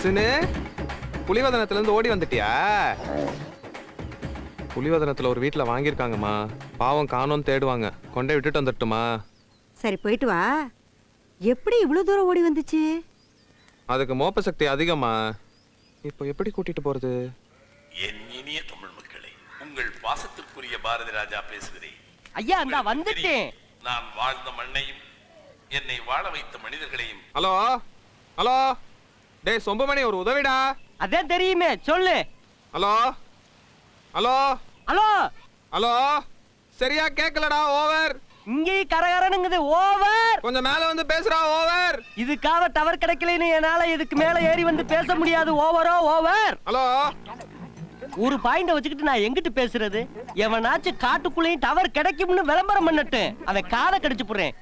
சினு புலிவதனத்துல இருந்து ஓடி வந்துட்டியா? புலிவதனத்துல ஒரு வீட்டுல வாங்கியிருக்காங்கம்மா. பாவம் காணோன்னு தேடுவாங்க. கொண்டே விட்டுட்டு வந்துட்டுமா? சரி போயிட்டு வா. எப்படி இவ்வளவு தூரம் ஓடி வந்துச்சு? அதுக்கு மோப்ப சக்தி அதிகமா. இப்போ எப்படி கூட்டிட்டு போறது? என் இனிய தமிழ் மக்களே, உங்கள் பாசத்திற்குரிய பாரதி ராஜா பேசுகிறேன். ஐயா அந்த வந்துட்டேன். நான் வாழ்ந்த மண்ணையும் என்னை வாழ வைத்த மனிதர்களையும். ஹலோ ஹலோ, டேய் சொம்பமணி, ஒரு உதவிடா. அதான் தெரியுமே, சொல்லு. ஹலோ ஹலோ ஹலோ ஹலோ, சரியா கேட்கலடா. ஓவர். இங்கேயும் கரகரனுங்குது. ஓவர். கொஞ்சம் மேல வந்து பேசுறா. ஓவர். இதுக்காக டவர் கிடைக்கலன்னு என்னால இதுக்கு மேல ஏறி வந்து பேச முடியாது. ஓவரோ ஓவர். ஹலோ, ஒரு பாயிண்ட வச்சுக்கிட்டு நான் எங்கிட்டு பேசுறது? எவனாச்சும் காட்டுக்குள்ளேயும் டவர் கிடைக்கும்னு விளம்பரம் பண்ணட்டு அவன் காதை கடிச்சு போடுறேன்.